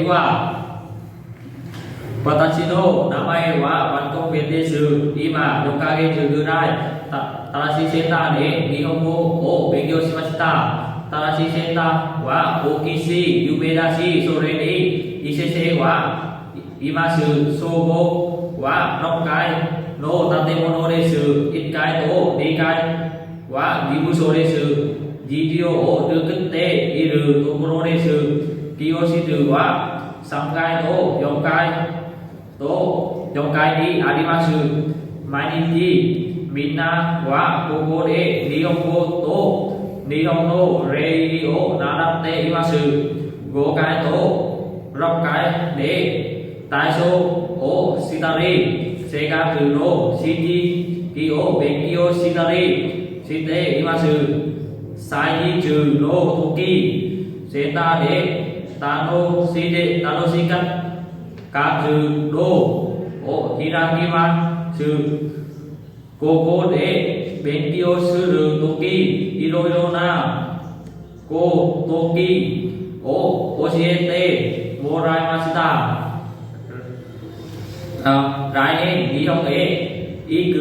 いは私の名前はワンコンペンです。今、4ヶ月ぐらい、正しいセンターで日本語を勉強しました。正しいセンターは大きいし、有名だし、それに、伊勢生はいます。総合は6階の建物です。1階と2階は事務所です。事業を作っているところです。美容室は3階と4階と4階にあります。毎日みんなはここで日本語と日本の礼儀を習っています。5階と6階で体操をしたり、生活の知識を勉強したりしています。祭日の時、センターで楽しか活動を開きます。ここで勉強するとき、いろいろなことを教えてもらいました。来年日本へ行く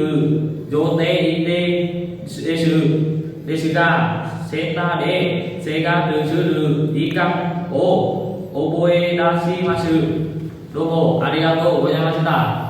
予定ですが、センターで生活する時間を覚え出します。どうもありがとうございました。